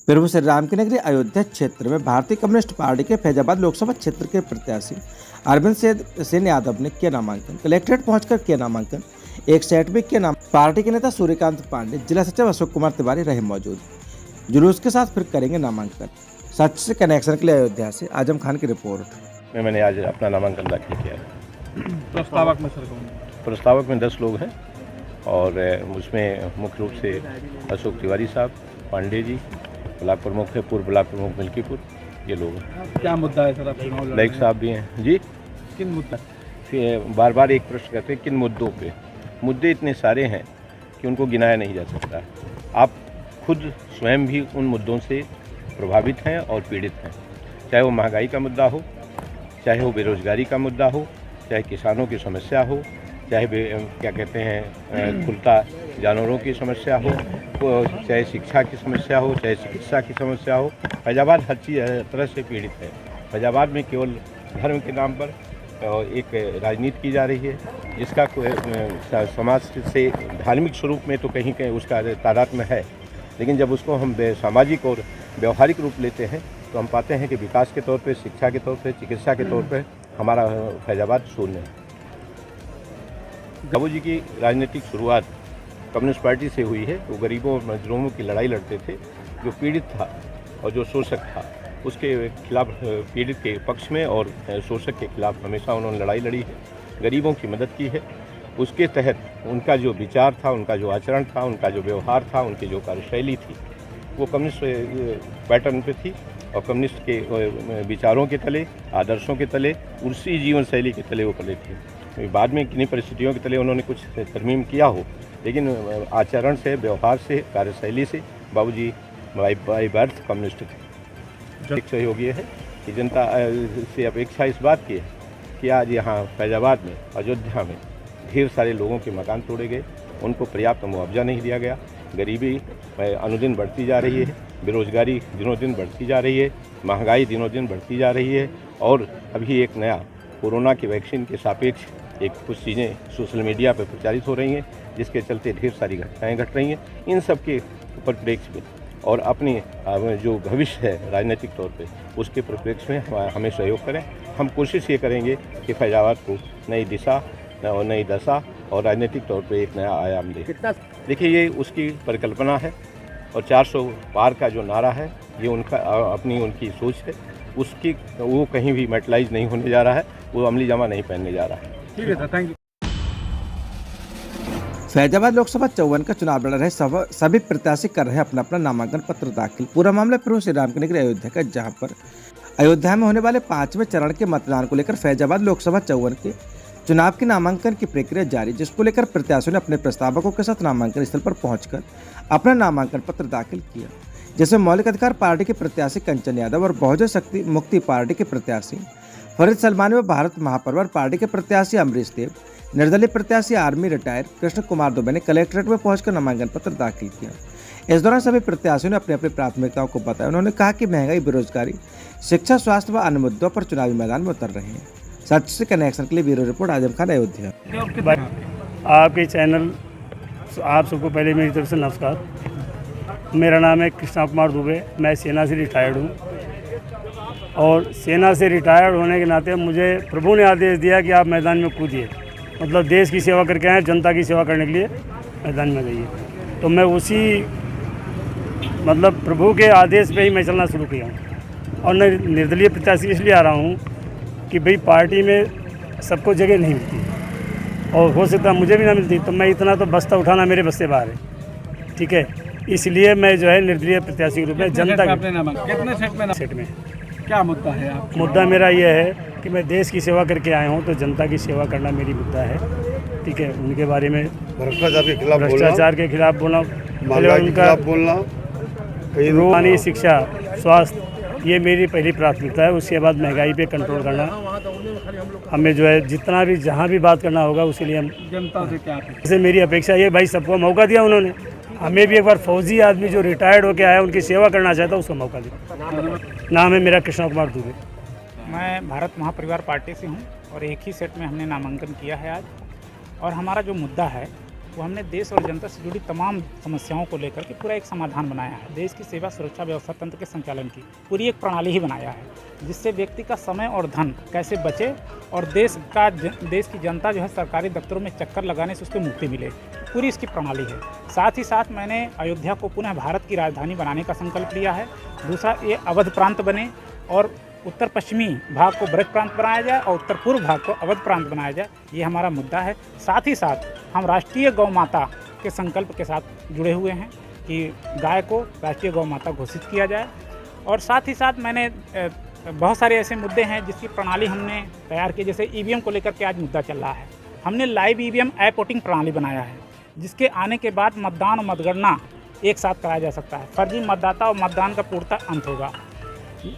प्रभु श्री राम की नगरी अयोध्या क्षेत्र में भारतीय कम्युनिस्ट पार्टी के फैजाबाद लोकसभा क्षेत्र के प्रत्याशी अरविंद सेन यादव ने किया नामांकन। कलेक्ट्रेट पहुंचकर किया नामांकन। एक सेट में किया नाम। पार्टी के नेता सूर्यकांत पांडे, जिला सचिव अशोक कुमार तिवारी रहे मौजूद। जुलूस के साथ फिर करेंगे नामांकन। सच से कनेक्शन के लिए अयोध्या से आजम खान की रिपोर्ट। मैंने आज अपना नामांकन दाखिल किया है। प्रस्तावक में सर कौन? प्रस्तावक में 10 लोग हैं और उसमें मुख्य रूप से अशोक तिवारी साहब, पांडे जी, ब्लॉक प्रमुख है, पूर्व ब्लॉक प्रमुख मिल्कीपुर, ये लोग हैं। क्या मुद्दा है सर? आप चुनाव नाइक साहब भी हैं जी। किन मुद्दा? बार बार एक प्रश्न करते हैं किन मुद्दों पे। मुद्दे इतने सारे हैं कि उनको गिनाया नहीं जा सकता। आप खुद स्वयं भी उन मुद्दों से प्रभावित हैं और पीड़ित हैं, चाहे वो महंगाई का मुद्दा हो, चाहे वो बेरोजगारी का मुद्दा हो, चाहे किसानों की समस्या हो, चाहे क्या कहते हैं खुलता जानवरों की समस्या हो, चाहे शिक्षा की समस्या हो, चाहे चिकित्सा की समस्या हो। फैजाबाद हर तरह से पीड़ित है। फैजाबाद में केवल धर्म के नाम पर एक राजनीति की जा रही है, जिसका समाज से धार्मिक स्वरूप में तो कहीं कहीं उसका तादात्म्य है, लेकिन जब उसको हम सामाजिक और व्यवहारिक रूप लेते हैं तो हम पाते हैं कि विकास के तौर पे, शिक्षा के तौर पे, चिकित्सा के तौर पे हमारा फैजाबाद शून्य है। बाबू जी की राजनीतिक शुरुआत कम्युनिस्ट पार्टी से हुई है। वो गरीबों और मजलूमों की लड़ाई लड़ते थे। जो पीड़ित था और जो शोषक था उसके खिलाफ, पीड़ित के पक्ष में और शोषक के खिलाफ हमेशा उन्होंने लड़ाई लड़ी है, गरीबों की मदद की है। उसके तहत उनका जो विचार था, उनका जो आचरण था, उनका जो व्यवहार था, उनकी जो कार्यशैली थी, वो कम्युनिस्ट पैटर्न पे थी और कम्युनिस्ट के विचारों के तले, आदर्शों के तले, उसी जीवन शैली के तले वो पले थे। बाद में किन्हीं परिस्थितियों के तले उन्होंने कुछ तरमीम किया हो, लेकिन आचरण से, व्यवहार से, कार्यशैली से बाबूजी बाई बर्थ कम्युनिस्ट थे। एक सहयोग ये है कि जनता से अपेक्षा इस बात की है कि आज यहाँ फैजाबाद में, अयोध्या में ढेर सारे लोगों के मकान तोड़े गए, उनको पर्याप्त मुआवजा नहीं दिया गया, गरीबी अनुदिन बढ़ती जा रही है, बेरोजगारी दिनों दिन बढ़ती जा रही है, महंगाई दिनों दिन बढ़ती जा रही है और अभी एक नया कोरोना की वैक्सीन के सापेक्ष एक कुछ चीज़ें सोशल मीडिया पर प्रचारित हो रही हैं, जिसके चलते ढेर सारी घटनाएँ घट रही हैं। इन सब के परिप्रेक्ष्य में और अपनी जो भविष्य है राजनीतिक तौर पे, उसके परिप्रेक्ष्य में हमें सहयोग करें। हम कोशिश ये करेंगे कि फैजाबाद को नई दिशा और नई दशा और राजनीतिक तौर पे एक नया आयाम दे। देखिए, ये उसकी परिकल्पना है और 400 पार का जो नारा है, ये उनकी सोच है। उसकी वो कहीं भी मेटलाइज नहीं होने जा रहा है, वो अमली जामा नहीं पहनने जा रहा है। ठीक है sir, thank you. Faizabad Lok Sabha 54 का चुनाव लड़ रहे सभी प्रत्याशी कर रहे हैं अपना अपना नामांकन पत्र दाखिल। पूरा मामला प्रभु श्री राम की नगरी अयोध्या का, जहां पर अयोध्या में होने वाले 5वें चरण के मतदान को लेकर फैजाबाद लोकसभा 54 के चुनाव की नामांकन की प्रक्रिया जारी, जिसको लेकर प्रत्याशियों ने अपने प्रस्तावकों के साथ नामांकन स्थल पर पहुंचकर अपना नामांकन पत्र दाखिल किया, जिसमें मौलिक अधिकार पार्टी के प्रत्याशी कंचन यादव और बहुजन शक्ति मुक्ति पार्टी के प्रत्याशी फरीद सलमानी व भारत महापरिवार पार्टी के प्रत्याशी अमरीश देव, निर्दलीय प्रत्याशी आर्मी रिटायर कृष्ण कुमार दुबे ने कलेक्ट्रेट में पहुंचकर नामांकन पत्र दाखिल किया। इस दौरान सभी प्रत्याशियों ने अपनी अपनी प्राथमिकताओं को बताया। उन्होंने कहा कि महंगाई, बेरोजगारी, शिक्षा, स्वास्थ्य व अन्य मुद्दों पर चुनावी मैदान में उतर रहे हैं। सच से कनेक्शन के लिए ब्यूरो रिपोर्ट आजम खान, अयोध्या। आपके चैनल, आप सबको पहले मेरी तरफ से नमस्कार। मेरा नाम है कृष्ण कुमार दुबे। मैं सेना से रिटायर्ड हूँ और सेना से रिटायर्ड होने के नाते मुझे प्रभु ने आदेश दिया कि आप मैदान में कूदिए, मतलब देश की सेवा करके आए, जनता की सेवा करने के लिए मैदान में गइए। तो मैं उसी मतलब प्रभु के आदेश पे ही मैं चलना शुरू किया हूँ। और मैं निर्दलीय प्रत्याशी इसलिए आ रहा हूँ कि भाई पार्टी में सबको जगह नहीं मिलती और हो सकता मुझे भी ना मिलती, तो मैं इतना तो बस्ता उठाना मेरे बस से बाहर है। ठीक है, इसलिए मैं जो है निर्दलीय प्रत्याशी के रूप में जनता कितने सेट में क्या मुद्दा है आपका? मुद्दा मेरा ये है कि मैं देश की सेवा करके आया हूँ, तो जनता की सेवा करना मेरी मुद्दा है। ठीक है, उनके बारे में भ्रष्टाचार के खिलाफ बोलना, उनका पानी, शिक्षा, स्वास्थ्य, ये मेरी पहली प्राथमिकता है। उसके बाद महंगाई पे कंट्रोल करना। हमें जो है जितना भी जहाँ भी बात करना होगा उसके लिए हम जनता से क्या जैसे मेरी अपेक्षा ये, भाई सबको मौका दिया उन्होंने, हमें भी एक बार फौजी आदमी जो रिटायर्ड होकर आया उनकी सेवा करना चाहता है, उसको मौका दिया। नाम है मेरा कृष्ण कुमार दुबे। मैं भारत महापरिवार पार्टी से हूं और एक ही सेट में हमने नामांकन किया है आज। और हमारा जो मुद्दा है वो हमने देश और जनता से जुड़ी तमाम समस्याओं को लेकर के पूरा एक समाधान बनाया है। देश की सेवा सुरक्षा व्यवस्था तंत्र के संचालन की पूरी एक प्रणाली ही बनाया है, जिससे व्यक्ति का समय और धन कैसे बचे और देश की जनता जो है सरकारी दफ्तरों में चक्कर लगाने से उसको मुक्ति मिले, पूरी इसकी प्रणाली है। साथ ही साथ मैंने अयोध्या को पुनः भारत की राजधानी बनाने का संकल्प लिया है। दूसरा, ये अवध प्रांत बने और उत्तर पश्चिमी भाग को ब्रज प्रांत बनाया जाए और उत्तर पूर्व भाग को अवध प्रांत बनाया जाए, ये हमारा मुद्दा है। साथ ही साथ हम राष्ट्रीय गौ माता के संकल्प के साथ जुड़े हुए हैं कि गाय को राष्ट्रीय गौ माता घोषित किया जाए। और साथ ही साथ मैंने बहुत सारे ऐसे मुद्दे हैं जिसकी प्रणाली हमने तैयार की, जैसे ईवीएम को लेकर के आज मुद्दा चल रहा है। हमने लाइव ईवीएम ऐप वोटिंग प्रणाली बनाया है, जिसके आने के बाद मतदान और मतगणना एक साथ कराया जा सकता है। फर्जी मतदाता और मतदान का पूर्णतः अंत होगा।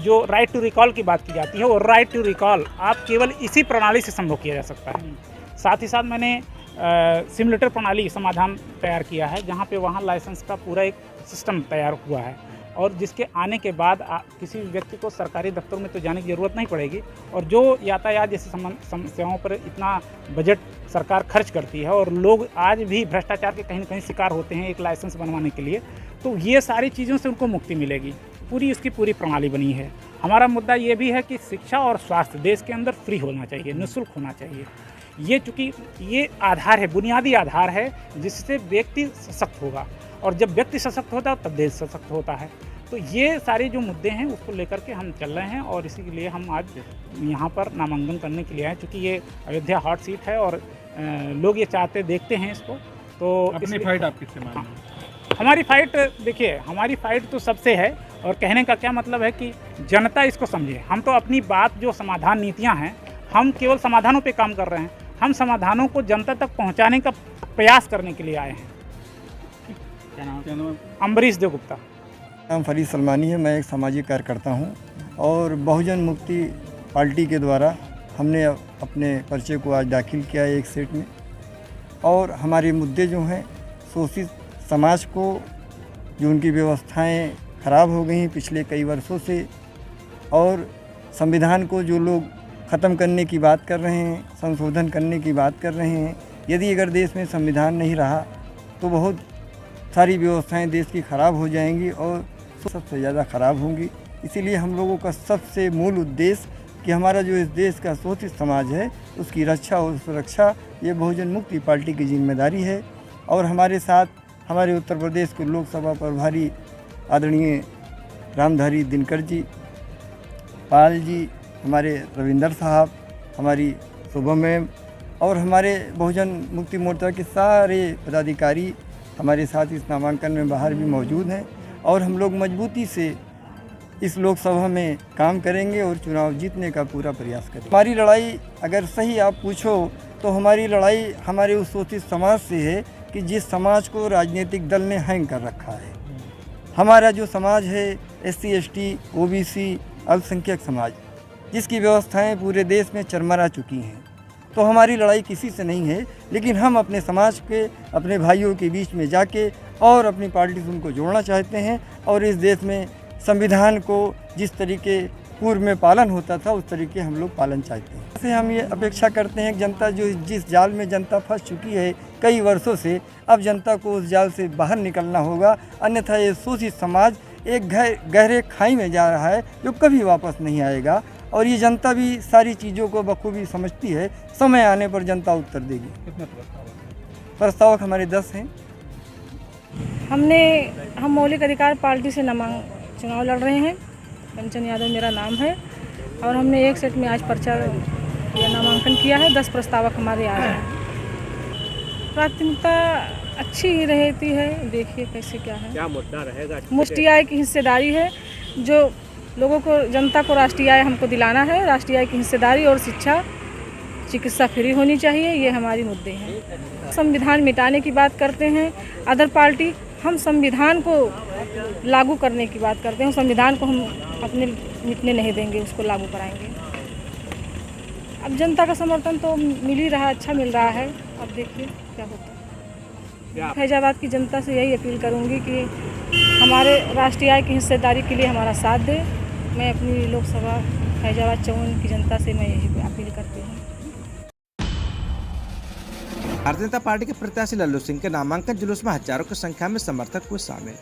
जो राइट टू रिकॉल की बात की जाती है, वो राइट टू रिकॉल आप केवल इसी प्रणाली से संभव किया जा सकता है। साथ ही साथ मैंने सिमुलेटर प्रणाली समाधान तैयार किया है, जहाँ पे वहाँ लाइसेंस का पूरा एक सिस्टम तैयार हुआ है और जिसके आने के बाद किसी भी व्यक्ति को सरकारी दफ्तर में तो जाने की ज़रूरत नहीं पड़ेगी। और जो यातायात जैसी समस्याओं पर इतना बजट सरकार खर्च करती है और लोग आज भी भ्रष्टाचार के कहीं न कहीं शिकार होते हैं एक लाइसेंस बनवाने के लिए, तो ये सारी चीज़ों से उनको मुक्ति मिलेगी। पूरी इसकी पूरी प्रणाली बनी है। हमारा मुद्दा ये भी है कि शिक्षा और स्वास्थ्य देश के अंदर फ्री होना चाहिए, निःशुल्क होना चाहिए। ये चूँकि ये आधार है, बुनियादी आधार है, जिससे व्यक्ति सशक्त होगा और जब व्यक्ति सशक्त होता है तब देश सशक्त होता है। तो ये सारे जो मुद्दे हैं उसको लेकर के हम चल रहे हैं और इसी के लिए हम आज यहाँ पर नामांकन करने के लिए आए, चूँकि ये अयोध्या हॉट सीट है और लोग ये चाहते देखते हैं इसको। तो अपनी फाइट आप किससे मान? हमारी फाइट, देखिए हमारी फाइट तो सबसे है और कहने का क्या मतलब है कि जनता इसको समझे। हम तो अपनी बात जो समाधान नीतियां हैं, हम केवल समाधानों पे काम कर रहे हैं। हम समाधानों को जनता तक पहुंचाने का प्रयास करने के लिए आए हैं। क्या नाम है? अम्बरीश देव गुप्ता। नाम फरीद सलमानी है। मैं एक सामाजिक कार्यकर्ता हूं और बहुजन मुक्ति पार्टी के द्वारा हमने अपने पर्चे को आज दाखिल किया है एक सेट में। और हमारे मुद्दे जो हैं, शोषित समाज को जो उनकी व्यवस्थाएं ख़राब हो गई पिछले कई वर्षों से, और संविधान को जो लोग ख़त्म करने की बात कर रहे हैं, संशोधन करने की बात कर रहे हैं। यदि अगर देश में संविधान नहीं रहा तो बहुत सारी व्यवस्थाएं देश की ख़राब हो जाएंगी और सबसे ज़्यादा ख़राब होंगी। इसीलिए हम लोगों का सबसे मूल उद्देश्य कि हमारा जो इस देश का शोषित समाज है उसकी रक्षा और सुरक्षा, ये बहुजन मुक्ति पार्टी की जिम्मेदारी है। और हमारे साथ हमारे उत्तर प्रदेश के लोकसभा प्रभारी आदरणीय रामधारी दिनकर जी, पाल जी, हमारे रविंदर साहब, हमारी शुभम मैम और हमारे बहुजन मुक्ति मोर्चा के सारे पदाधिकारी हमारे साथ इस नामांकन में बाहर भी मौजूद हैं। और हम लोग मजबूती से इस लोकसभा में काम करेंगे और चुनाव जीतने का पूरा प्रयास करेंगे। हमारी लड़ाई अगर सही आप पूछो तो हमारी लड़ाई हमारे उस शोषित समाज से है कि जिस समाज को राजनीतिक दल ने हैंग कर रखा है। हमारा जो समाज है SC ST OBC अल्पसंख्यक समाज, जिसकी व्यवस्थाएं पूरे देश में चरमरा चुकी हैं। तो हमारी लड़ाई किसी से नहीं है, लेकिन हम अपने समाज के, अपने भाइयों के बीच में जाके और अपनी पार्टी से उनको जोड़ना चाहते हैं और इस देश में संविधान को जिस तरीके पूर्व में पालन होता था उस तरीके हम लोग पालन चाहते हैं। ऐसे हम ये अपेक्षा करते हैं कि जनता जो जिस जाल में जनता फंस चुकी है कई वर्षों से, अब जनता को उस जाल से बाहर निकलना होगा। अन्यथा ये शोषित समाज एक गहरे खाई में जा रहा है जो कभी वापस नहीं आएगा। और ये जनता भी सारी चीज़ों को बखूबी समझती है। समय आने पर जनता उत्तर देगी। कितने प्रस्तावक हमारे 10 हैं। हम मौलिक अधिकार पार्टी से चुनाव लड़ रहे हैं। कंचन यादव मेरा नाम है और हमने एक सेट में आज पर्चा या नामांकन किया है। 10 प्रस्तावक हमारे आज हैं। प्राथमिकता अच्छी ही रहती है, देखिए कैसे क्या है। क्या मुद्दा रहेगा? राष्ट्रीय आय की हिस्सेदारी है, जो लोगों को, जनता को राष्ट्रीय आय हमको दिलाना है। राष्ट्रीय आय की हिस्सेदारी और शिक्षा, चिकित्सा फ्री होनी चाहिए, ये हमारी मुद्दे हैं। संविधान मिटाने की बात करते हैं अदर पार्टी, हम संविधान को लागू करने की बात करते हैं। संविधान को हम अपने मिटने नहीं देंगे, उसको लागू कराएंगे। अब जनता का समर्थन तो मिल ही रहा, अच्छा मिल रहा है। अब देखिए क्या होता है। फैजाबाद की जनता से यही अपील करूंगी कि हमारे राष्ट्रीय आय की हिस्सेदारी के लिए हमारा साथ दे। मैं अपनी लोकसभा फैजाबाद 54 की जनता से मैं यही अपील करती हूँ। भारतीय जनता पार्टी के प्रत्याशी लल्लू सिंह के नामांकन जुलूस में हजारों की संख्या में समर्थक हुए शामिल।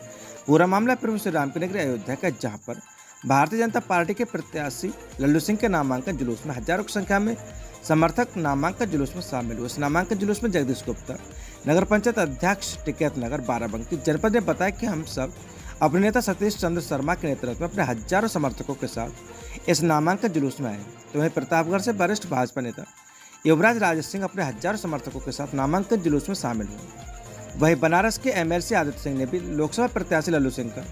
पूरा मामला प्रभु श्री राम की नगरी अयोध्या का, जहां पर भारतीय जनता पार्टी के प्रत्याशी लल्लू सिंह के नामांकन जुलूस में हजारों की संख्या में समर्थक नामांकन जुलूस में शामिल हुए। इस नामांकन जुलूस में जगदीश गुप्ता, नगर पंचायत अध्यक्ष टिकैत नगर बाराबंकी जनपद ने बताया कि हम सब अपने नेता सतीश चंद्र शर्मा के नेतृत्व में अपने हजारों समर्थकों के साथ इस नामांकन जुलूस में आए। तो वहीं प्रतापगढ़ से वरिष्ठ भाजपा नेता युवराज राजेश सिंह अपने हजारों समर्थकों के साथ नामांकन जुलूस में शामिल हुए। वहीं बनारस के एमएलसी आदित्य सिंह ने भी लोकसभा प्रत्याशी लल्लू सिंह का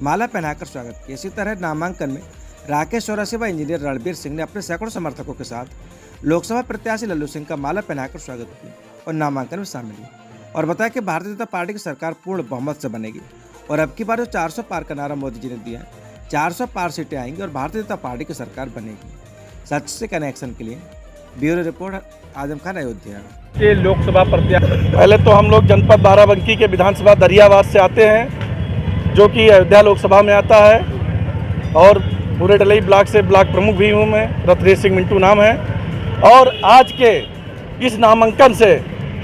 माला पहनाकर स्वागत किया। इसी तरह नामांकन में राकेश चौरसिया व इंजीनियर रणबीर सिंह ने अपने सैकड़ों समर्थकों के साथ लोकसभा प्रत्याशी लल्लू सिंह का माला पहनाकर स्वागत किया और नामांकन में शामिल हुए और बताया कि भारतीय जनता पार्टी की सरकार पूर्ण बहुमत से बनेगी और अब की बार जो 400 पार का नारा मोदी जी ने दिया है, 400 पार सीटें आएंगी और भारतीय जनता पार्टी की सरकार बनेगी। सच से कनेक्शन के लिए ब्यूरो रिपोर्ट आजम खान, अयोध्या। के लोकसभा प्रत्याशी, पहले तो हम लोग जनपद बाराबंकी के विधानसभा दरियावाद से आते हैं, जो कि अयोध्या लोकसभा में आता है, और पूरे डलई ब्लॉक से ब्लॉक प्रमुख भी हूँ मैं। रतरेश सिंह मिंटू नाम है। और आज के इस नामांकन से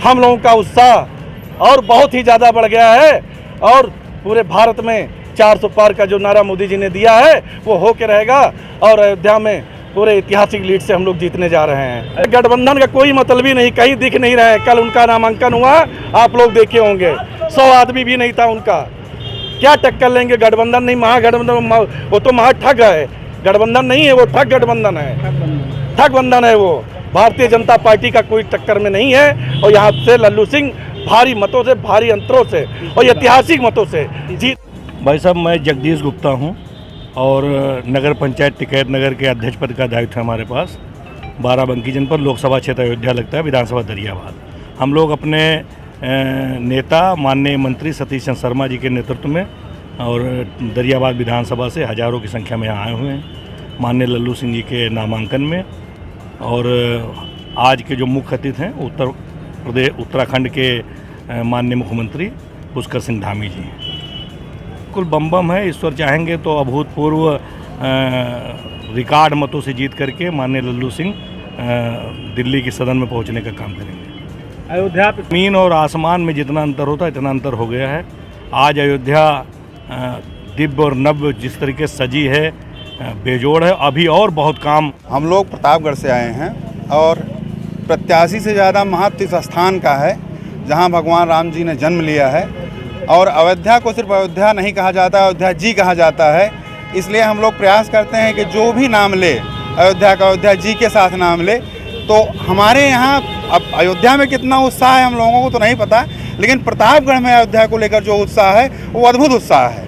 हम लोगों का उत्साह और बहुत ही ज़्यादा बढ़ गया है और पूरे भारत में 400 पार का जो नारा मोदी जी ने दिया है वो हो के रहेगा और अयोध्या में पूरे ऐतिहासिक लीड से हम लोग जीतने जा रहे हैं। गठबंधन का कोई मतलब ही नहीं, कहीं दिख नहीं रहे। कल उनका नामांकन हुआ, आप लोग देखे होंगे, 100 आदमी भी नहीं था उनका। क्या टक्कर लेंगे? गठबंधन नहीं, महागठबंधन, वो तो महाठग है। गठबंधन नहीं है, वो ठग गठबंधन है, ठग बंधन है वो। भारतीय जनता पार्टी का कोई टक्कर में नहीं है और यहाँ से लल्लू सिंह भारी मतों से, भारी अंतरों से और ऐतिहासिक मतों से जीत। भाई साहब, मैं जगदीश गुप्ता हूँ और नगर पंचायत टिकैत नगर के अध्यक्ष पद का दायित्व है हमारे पास। बाराबंकी जनपद लोकसभा क्षेत्र अयोध्या लगता है, विधानसभा दरियाबाद। हम लोग अपने नेता माननीय मंत्री सतीश चंद्र शर्मा जी के नेतृत्व में और दरियाबाद विधानसभा से हजारों की संख्या में आए हुए हैं माननीय लल्लू सिंह जी के नामांकन में। और आज के जो मुख्य अतिथि हैं उत्तराखंड के माननीय मुख्यमंत्री पुष्कर सिंह धामी जी हैं। कुल बम है, ईश्वर चाहेंगे तो अभूतपूर्व रिकॉर्ड मतों से जीत करके माननीय लल्लू सिंह दिल्ली के सदन में पहुंचने का काम करेंगे। अयोध्या जमीन और आसमान में जितना अंतर होता है इतना अंतर हो गया है। आज अयोध्या दिव्य और नव्य जिस तरीके से सजी है, बेजोड़ है। अभी और बहुत काम। हम लोग प्रतापगढ़ से आए हैं और प्रत्याशी से ज़्यादा महत्व इस स्थान का है जहां भगवान राम जी ने जन्म लिया है। और अयोध्या को सिर्फ अयोध्या नहीं कहा जाता, अयोध्या जी कहा जाता है। इसलिए हम लोग प्रयास करते हैं कि जो भी नाम ले अयोध्या का, अयोध्या जी के साथ नाम ले। तो हमारे यहाँ अब अयोध्या में कितना उत्साह है हम लोगों को तो नहीं पता, लेकिन प्रतापगढ़ में अयोध्या को लेकर जो उत्साह है वो अद्भुत उत्साह है।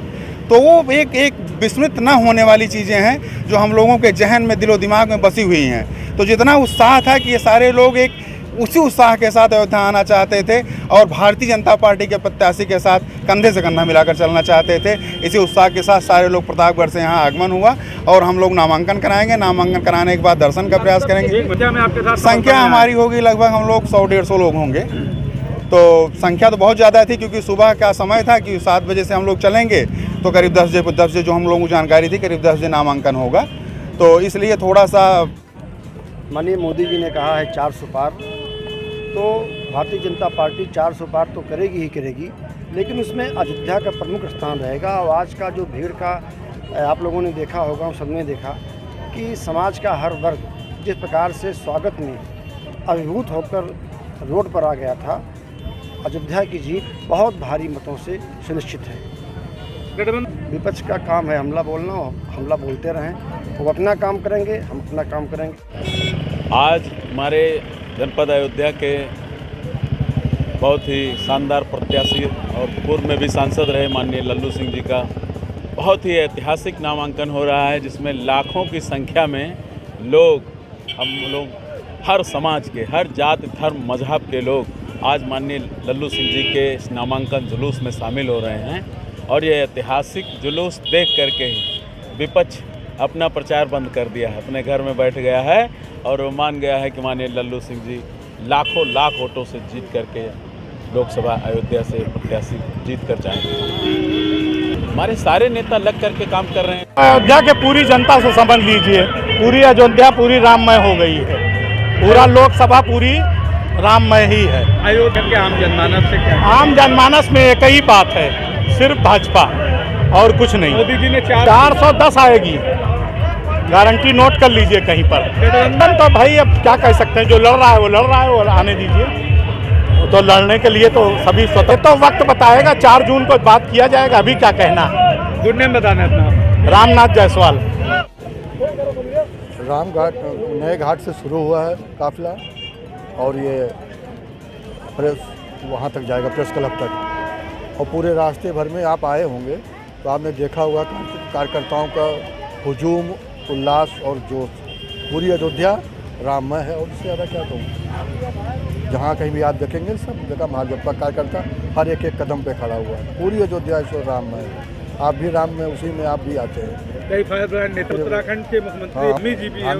तो वो एक विस्मृत न होने वाली चीज़ें हैं जो हम लोगों के जहन में, दिलो दिमाग में बसी हुई हैं। तो जितना उत्साह था कि ये सारे लोग एक उसी उत्साह के साथ अयोध्या आना चाहते थे और भारतीय जनता पार्टी के प्रत्याशी के साथ कंधे से कंधा मिलाकर चलना चाहते थे। इसी उत्साह के साथ सारे लोग प्रतापगढ़ से यहाँ आगमन हुआ और हम लोग नामांकन कराएंगे। नामांकन कराने के बाद दर्शन का प्रयास करेंगे। संख्या हमारी होगी लगभग हम लोग 100-150 लोग होंगे। तो संख्या तो बहुत ज़्यादा थी क्योंकि सुबह का समय था कि 7 बजे से हम लोग चलेंगे तो करीब 10 बजे जो हम लोगों को जानकारी थी करीब 10 बजे नामांकन होगा। तो इसलिए थोड़ा सा माननीय मोदी जी ने कहा है 400 पार, तो भारतीय जनता पार्टी 400 पार तो करेगी ही करेगी, लेकिन उसमें अयोध्या का प्रमुख स्थान रहेगा। और आज का जो भीड़ का आप लोगों ने देखा होगा, सबने देखा कि समाज का हर वर्ग जिस प्रकार से स्वागत में अभिभूत होकर रोड पर आ गया था। अयोध्या की जीत बहुत भारी मतों से सुनिश्चित है। विपक्ष का काम है हमला बोलना, हमला बोलते रहें, वो अपना काम करेंगे, हम अपना काम करेंगे। आज हमारे जनपद अयोध्या के बहुत ही शानदार प्रत्याशी और पूर्व में भी सांसद रहे माननीय लल्लू सिंह जी का बहुत ही ऐतिहासिक नामांकन हो रहा है, जिसमें लाखों की संख्या में लोग, हम लोग हर समाज के, हर जाति धर्म मजहब के लोग आज माननीय लल्लू सिंह जी के इस नामांकन जुलूस में शामिल हो रहे हैं। और ये ऐतिहासिक जुलूस देख करके ही विपक्ष अपना प्रचार बंद कर दिया है, अपने घर में बैठ गया है और वो मान गया है कि माननीय लल्लू सिंह जी लाखों लाख वोटों से जीत करके लोकसभा अयोध्या से प्रत्याशी जीत कर जाएंगे। हमारे सारे नेता लग करके काम कर रहे हैं। अयोध्या के पूरी जनता से संबंध लीजिए, पूरी अयोध्या पूरी राममय हो गई है। पूरा लोकसभा पूरी राममय ही है। अयोध्या के आम जनमानस से क्या आम जनमानस में एक ही बात है, सिर्फ भाजपा और कुछ नहीं। मोदी जी ने 410 आएगी, गारंटी नोट कर लीजिए कहीं पर। गठबंधन तो भाई अब क्या कह सकते हैं, जो लड़ रहा है वो लड़ रहा है, वो आने दीजिए। तो लड़ने के लिए तो सभी स्वतंत्र, तो वक्त बताएगा, 4 जून को बात किया जाएगा, अभी क्या कहना है। गुड नेम बताना अपना। रामनाथ जायसवाल। रामघाट नए घाट से शुरू हुआ है काफिला और ये प्रेस वहाँ तक जाएगा, प्रेस क्लब तक, और पूरे रास्ते भर में आप आए होंगे तो आपने देखा होगा कार्यकर्ताओं का हुजूम, उल्लास और जोश। पूरी अयोध्या राममय है और इससे ज़्यादा क्या कहूँ। जहाँ कहीं भी आप देखेंगे सब जगह भाजपा कार्यकर्ता हर एक कदम पे खड़ा हुआ है। पूरी अयोध्या इस राममय है। आप भी राम में, उसी में आप भी आते हैं। कई फायर ब्रांड नेता उत्तराखंड के मुख्यमंत्री अमित जी भी हैं।